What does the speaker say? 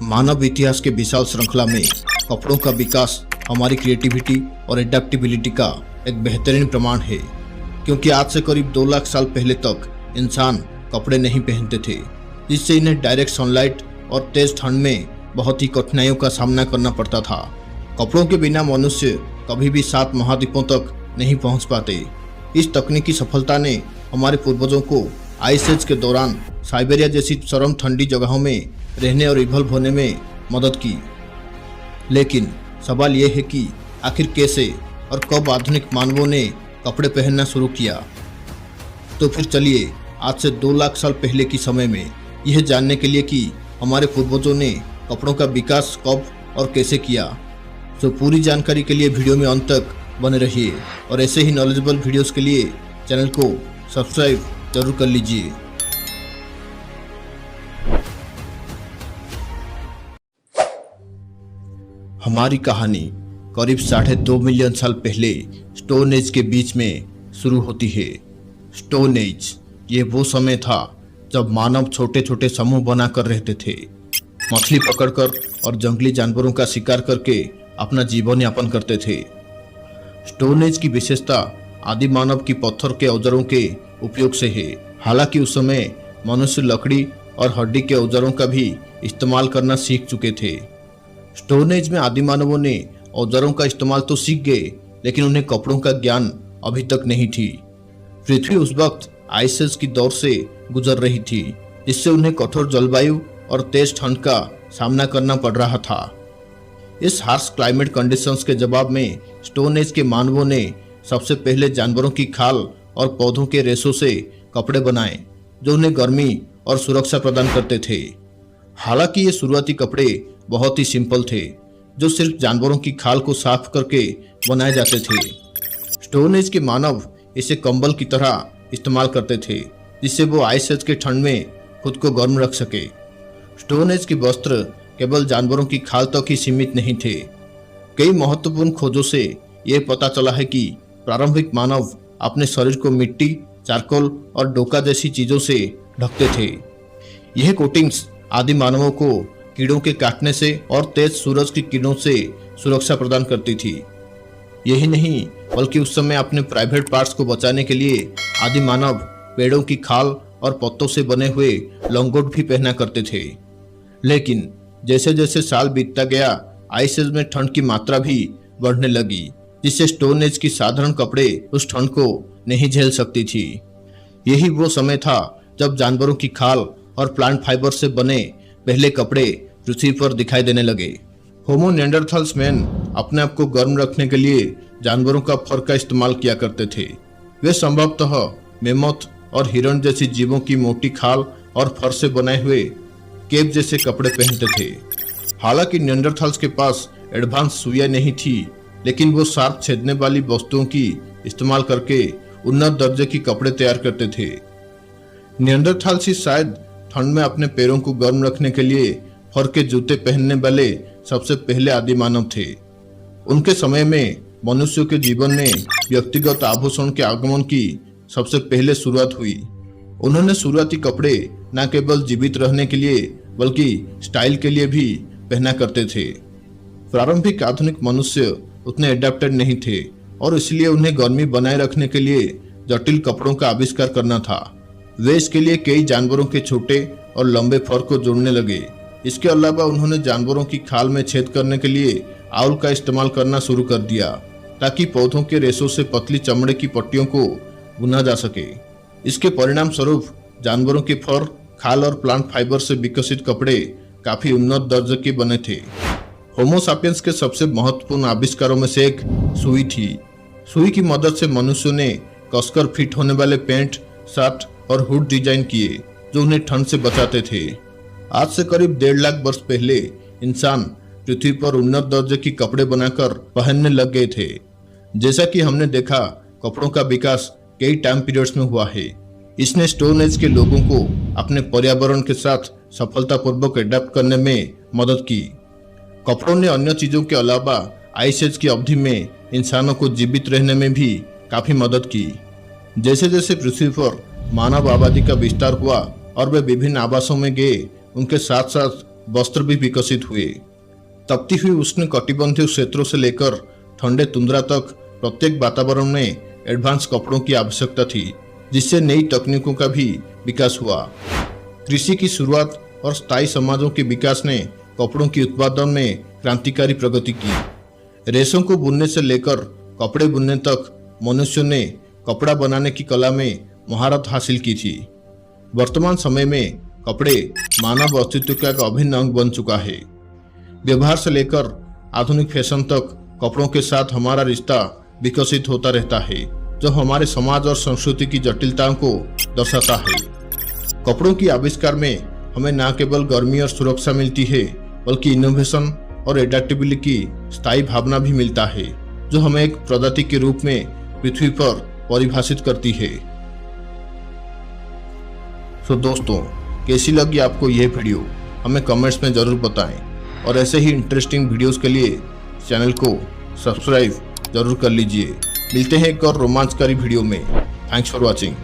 मानव इतिहास के विशाल श्रृंखला में कपड़ों का विकास हमारी क्रिएटिविटी और एडेप्टेबिलिटी का एक बेहतरीन प्रमाण है, क्योंकि आज से करीब 2 लाख साल पहले तक इंसान कपड़े नहीं पहनते थे, जिससे इन्हें डायरेक्ट सनलाइट और तेज ठंड में बहुत ही कठिनाइयों का सामना करना पड़ता था। कपड़ों के बिना मनुष्य कभी भी 7 महाद्वीपों तक नहीं पहुंच पाते। इस तकनीकी सफलता ने हमारे पूर्वजों को आइस एज के दौरान साइबेरिया जैसी चरम ठंडी जगहों में रहने और इवॉल्व होने में मदद की। लेकिन सवाल यह है कि आखिर कैसे और कब आधुनिक मानवों ने कपड़े पहनना शुरू किया। तो फिर चलिए आज से 2 लाख साल पहले की समय में यह जानने के लिए कि हमारे पूर्वजों ने कपड़ों का विकास कब और कैसे किया। तो पूरी जानकारी के लिए वीडियो में अंत तक बने रहिए और ऐसे ही नॉलेजेबल वीडियोस के लिए चैनल को सब्सक्राइब जरूर कर लीजिए। हमारी कहानी करीब 2.5 मिलियन साल पहले स्टोन एज के बीच में शुरू होती है। स्टोन एज ये वो समय था जब मानव छोटे छोटे समूह बनाकर रहते थे, मछली पकड़कर और जंगली जानवरों का शिकार करके अपना जीवन यापन करते थे। स्टोन एज की विशेषता आदि मानव की पत्थर के औजारों के उपयोग से है। हालांकि उस समय मनुष्य लकड़ी और हड्डी के औजारों का भी इस्तेमाल करना सीख चुके थे। स्टोन एज में आदि मानवों ने औजारों का इस्तेमाल तो सीख गए, लेकिन उन्हें कपड़ों का ज्ञान अभी तक नहीं थी। पृथ्वी उस वक्त आइस एज की दौर से गुजर रही थी, जिससे उन्हें कठोर जलवायु और तेज ठंड का सामना करना पड़ रहा था। इस हार्श क्लाइमेट कंडीशंस के जवाब में स्टोन एज के मानवों ने सबसे पहले जानवरों की खाल और पौधों के रेशों से कपड़े बनाए, जो उन्हें गर्मी और सुरक्षा प्रदान करते थे। हालांकि ये शुरुआती कपड़े बहुत ही सिंपल थे, जो सिर्फ जानवरों की खाल को साफ करके बनाए जाते थे। स्टोन एज के मानव इसे कंबल की तरह इस्तेमाल करते थे, जिससे वो आइस एज के ठंड में खुद को गर्म रख सके। स्टोन एज के वस्त्र केवल जानवरों की खाल तक ही सीमित नहीं थे। कई महत्वपूर्ण खोजों से यह पता चला है कि प्रारंभिक मानव अपने शरीर को मिट्टी, चारकोल और डोका जैसी चीजों से ढकते थे। यह कोटिंग्स आदि मानवों को कीड़ों के काटने से और तेज सूरज की किरणों से सुरक्षा प्रदान करती थी। यही नहीं, बल्कि उस समय अपने प्राइवेट पार्ट्स को बचाने के लिए आदि मानव पेड़ों की खाल और पत्तों से बने हुए लंगोट भी पहना करते थे। लेकिन जैसे जैसे साल बीतता गया, आइस एज में ठंड की मात्रा भी बढ़ने लगी, जिससे स्टोन एज की साधारण कपड़े उस ठंड को नहीं झेल सकती थी। यही वो समय था जब जानवरों की खाल और प्लांट फाइबर से बने पहले कपड़े पृथ्वी पर दिखाई देने लगे। होमो निएंडरथाल्स मैन अपने आप को गर्म रखने के लिए जानवरों का फर का इस्तेमाल किया करते थे। वे संभवतः मेमथ और हिरण जैसी जीवों की मोटी खाल और फर से बनाए हुए केप जैसे कपड़े पहनते थे। हालांकि निएंडरथाल्स के पास एडवांस सुइयां नहीं थी, लेकिन वो शार्प छेदने वाली वस्तुओं की इस्तेमाल करके उन्नत दर्जे की कपड़े तैयार करते थे। निएंडरथाल्स ही शायद ठंड में अपने पैरों को गर्म रखने के लिए फर के जूते पहनने वाले सबसे पहले आदि मानव थे। उनके समय में मनुष्यों के जीवन में व्यक्तिगत आभूषण के आगमन की सबसे पहले शुरुआत हुई। उन्होंने शुरुआती कपड़े न केवल जीवित रहने के लिए बल्कि स्टाइल के लिए भी पहना करते थे। प्रारंभिक आधुनिक मनुष्य उतने एडेप्टेड नहीं थे और इसलिए उन्हें गर्मी बनाए रखने के लिए जटिल कपड़ों का आविष्कार करना था। वे इसके लिए कई जानवरों के छोटे और लंबे फर को जोड़ने लगे। इसके अलावा उन्होंने जानवरों की खाल में छेद करने के लिए आउल का इस्तेमाल करना शुरू कर दिया, ताकि पौधों के रेशों से पतली चमड़े की पट्टियों को बुना जा सके। इसके परिणाम स्वरूप जानवरों के फर, खाल और प्लांट फाइबर से विकसित कपड़े काफी उन्नत दर्जे के बने थे। होमो सापियंस के सबसे महत्वपूर्ण आविष्कारों में से एक सुई थी। सुई की मदद से मनुष्यों ने कसकर फिट होने वाले पैंट, शर्ट और हुड डिजाइन किए, जो उन्हें ठंड से बचाते थे। आज से करीब 1.5 लाख वर्ष पहले इंसान पृथ्वी पर उन्नत दर्जे की कपड़े बनाकर पहनने लग गए थे। जैसा कि हमने देखा, कपड़ों का विकास कई टाइम पीरियड्स में हुआ है। इसने स्टोन एज के लोगों को अपने पर्यावरण के साथ सफलतापूर्वक एडेप्ट करने में मदद की। कपड़ों ने अन्य चीजों के अलावा आइस एज की अवधि में इंसानों को जीवित रहने में भी काफी मदद की। जैसे जैसे पृथ्वी पर मानव आबादी का विस्तार हुआ और वे विभिन्न आवासों में गए, उनके साथ साथ वस्त्र भी विकसित हुए। तपती हुई उष्ण कटिबंधीय क्षेत्रों से लेकर ठंडे तुंद्रा तक प्रत्येक वातावरण में एडवांस कपड़ों की आवश्यकता थी, जिससे नई तकनीकों का भी विकास हुआ। कृषि की शुरुआत और स्थायी समाजों के विकास ने कपड़ों की उत्पादन में क्रांतिकारी प्रगति की। रेशम को बुनने से लेकर कपड़े बुनने तक मनुष्यों ने कपड़ा बनाने की कला में महारत हासिल की थी। वर्तमान समय में कपड़े मानव अस्तित्व का एक अभिन्न अंग बन चुका है। व्यवहार से लेकर आधुनिक फैशन तक कपड़ों के साथ हमारा रिश्ता विकसित होता रहता है, जो हमारे समाज और संस्कृति की जटिलताओं को दर्शाता है। कपड़ों की आविष्कार में हमें न केवल गर्मी और सुरक्षा मिलती है, बल्कि इनोवेशन और एडेप्टेबिलिटी की स्थायी भावना भी मिलता है, जो हमें एक प्रजाति के रूप में पृथ्वी पर परिभाषित करती है। तो दोस्तों, कैसी लगी आपको यह वीडियो हमें कमेंट्स में जरूर बताएं, और ऐसे ही इंटरेस्टिंग वीडियोस के लिए चैनल को सब्सक्राइब जरूर कर लीजिए। मिलते हैं एक और रोमांचकारी वीडियो में। Thanks for watching.